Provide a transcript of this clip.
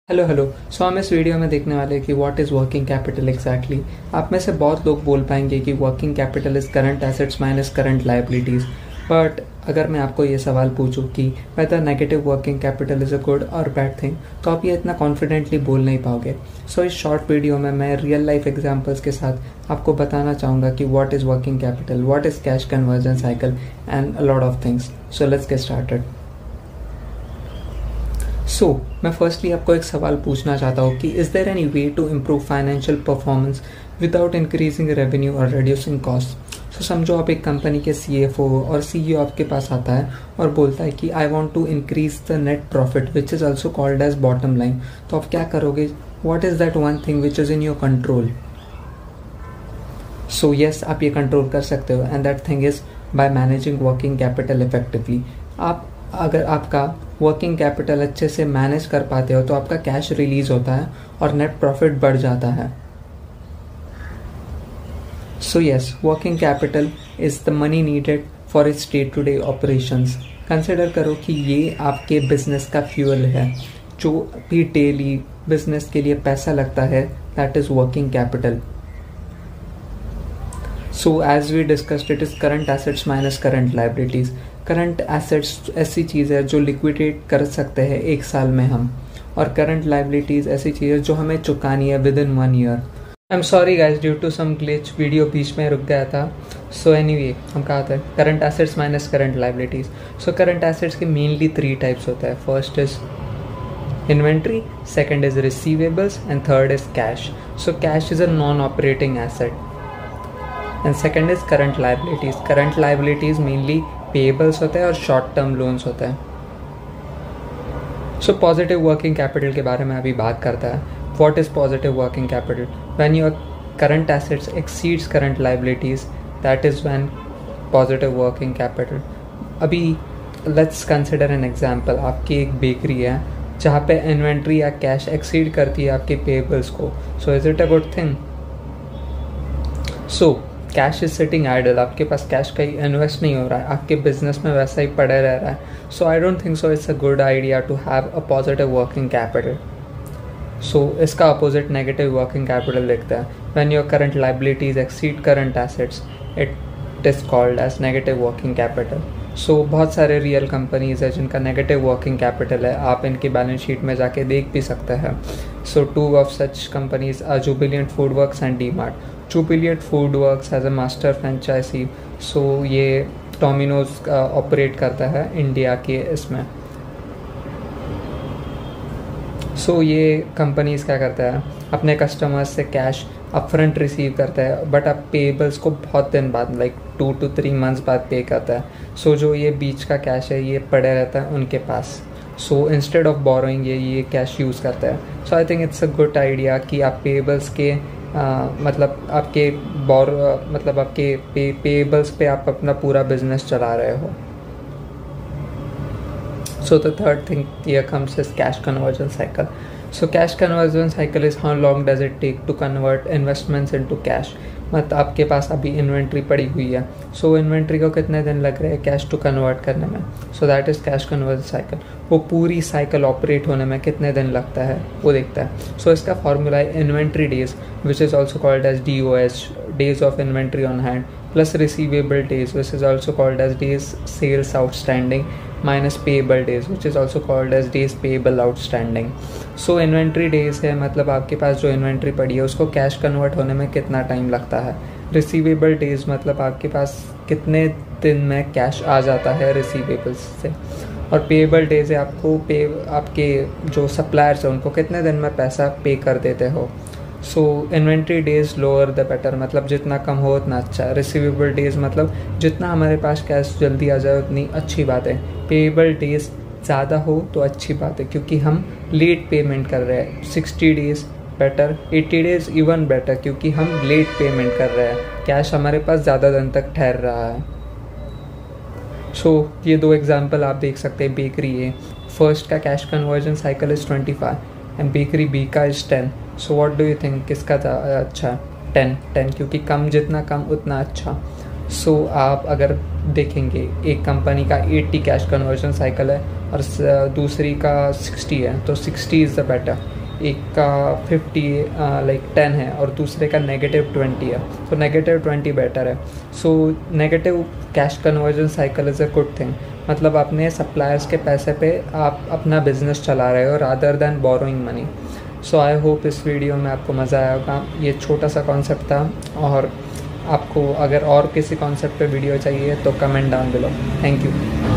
Hello hello. सो हम इस video में देखने वाले हैं कि what is working capital exactly. आप में से बहुत लोग बोल पाएंगे कि working capital is current assets minus current liabilities. But अगर मैं आपको ये सवाल पूछूं कि whether negative working capital is a good और बैड थिंग, तो आप ये इतना कॉन्फिडेंटली बोल नहीं पाओगे। सो इस शॉर्ट वीडियो में मैं रियल लाइफ एग्जाम्पल्स के साथ आपको बताना चाहूँगा कि what is working capital, what is cash conversion cycle and a lot of things. So let's get started. मैं फर्स्टली आपको एक सवाल पूछना चाहता हूँ कि is there any way to improve financial performance without increasing revenue और रिड्यूसिंग कॉस्ट। समझो आप एक कंपनी के CFO और CEO आपके पास आता है और बोलता है कि I want to increase the net profit which is also called as bottom line. तो आप क्या करोगे? What is that one thing which is in your control? So yes, आप ये कंट्रोल कर सकते हो and that thing is by managing working capital effectively. अगर आपका वर्किंग कैपिटल अच्छे से मैनेज कर पाते हो तो आपका कैश रिलीज होता है और नेट प्रॉफिट बढ़ जाता है। So yes, working capital is the money needed for its day to day operations. Consider करो कि ये आपके बिजनेस का फ्यूल है। जो भी डेली बिजनेस के लिए पैसा लगता है that is working capital. So as we discussed, it is current assets minus current liabilities. Current assets ऐसी चीज़ है जो लिक्विडेट कर सकते हैं एक साल में हम, और करंट लायबिलिटीज़ ऐसी चीज़ है जो हमें चुकानी है within 1 year. I am sorry guys, due to some glitch video बीच में रुक गया था। सो एनीवे, हम कहा था current assets minus current liabilities. So current assets के मेनली 3 टाइप्स होता है। First is inventory, second is receivables and third is cash. So cash is a non operating asset and second is current liabilities. Current liabilities mainly payables होते हैं और short term loans होते हैं। So positive working capital के बारे में अभी बात करता है। What is positive working capital? When your current assets exceeds current liabilities, that is when positive working capital. अभी लेट्स कंसिडर एन एग्जांपल। आपकी एक बेकरी है जहाँ पे इन्वेंट्री या कैश एक्सीड करती है आपके पेबल्स को। So is it a good thing? So cash is sitting idle, आपके पास कैश कहीं इन्वेस्ट नहीं हो रहा है, आपके बिजनेस में वैसा ही पड़े रह रहा है। So I don't think so it's a good idea to have a positive working capital. So इसका अपोजिट नेगेटिव वर्किंग कैपिटल दिखता है। When your current liabilities exceed current assets, it is called as negative working capital. So बहुत सारे real companies है जिनका negative working capital है। आप इनकी बैलेंस शीट में जाके देख भी सकते हैं। So 2 of such companies are Jubilant FoodWorks and DMart. Jubilant FoodWorks as a master franchisee. So ये डोमिनोज ऑपरेट करता है इंडिया के इसमें। सो ये कंपनीज क्या करता है, अपने कस्टमर्स से कैश अपफ्रंट रिसीव करता है, बट अब पेबल्स को बहुत दिन बाद, लाइक 2 to 3 मंथ्स बाद पे करता है। सो जो ये बीच का कैश है ये पड़े रहता है उनके पास। सो इंस्टेड ऑफ बोरोइंग ये कैश यूज़ करता है। So I think it's a good idea कि आप पेबल्स के मतलब आपके पेबल्स पे आप अपना पूरा बिजनेस चला रहे हो। So the third thing here comes is cash conversion cycle. So cash conversion cycle is how long does it take to convert investments into cash. मतलब आपके पास अभी इन्वेंट्री पड़ी हुई है, सो इन्वेंट्री को कितने दिन लग रहे हैं कैश टू कन्वर्ट करने में। So that is cash conversion cycle. वो पूरी साइकिल ऑपरेट होने में कितने दिन लगता है वो देखता है। सो इसका फॉर्मूला है inventory days which is also called as DOH, days of inventory on hand, plus receivable days which is also called as days sales outstanding, minus payable days which is also called as days payable outstanding. So inventory days है मतलब आपके पास जो inventory पड़ी है उसको cash convert होने में कितना टाइम लगता है। रिसीवेबल डेज मतलब आपके पास कितने दिन में कैश आ जाता है रिसीवेबल्स से। और पेएबल डेज है आपके जो सप्लायर्स हैं उनको कितने दिन में पैसा पे कर देते हो। So inventory days lower the better, मतलब जितना कम हो उतना अच्छा है। रिसीवेबल डेज मतलब जितना हमारे पास कैश जल्दी आ जाए उतनी अच्छी बात है। पेएबल डेज ज़्यादा हो तो अच्छी बात है क्योंकि हम लेट पेमेंट कर रहे हैं। 60 days better, 80 days even better क्योंकि हम लेट पेमेंट कर रहे हैं, कैश हमारे पास ज़्यादा दिन तक ठहर रहा है। सो ये 2 एग्जाम्पल आप देख सकते हैं। बेकरी ए, फर्स्ट का cash conversion cycle is 25 and bakery B का is 10। So what do you think, किसका अच्छा? 10 क्योंकि कम जितना कम उतना अच्छा। सो आप अगर देखेंगे एक कंपनी का 80 कैश कन्वर्जन साइकिल है और दूसरी का 60 है, तो 60 इज़ द बेटर। एक का 10 है और दूसरे का -20 है, तो -20 बेटर है। So negative cash conversion cycle is a good thing, मतलब अपने सप्लायर्स के पैसे पे आप अपना बिजनेस चला रहे हो rather than borrowing money. So I hope इस वीडियो में आपको मज़ा आया होगा। ये छोटा सा कॉन्सेप्ट था, और आपको अगर और किसी कॉन्सेप्ट पे वीडियो चाहिए तो comment down below. Thank you.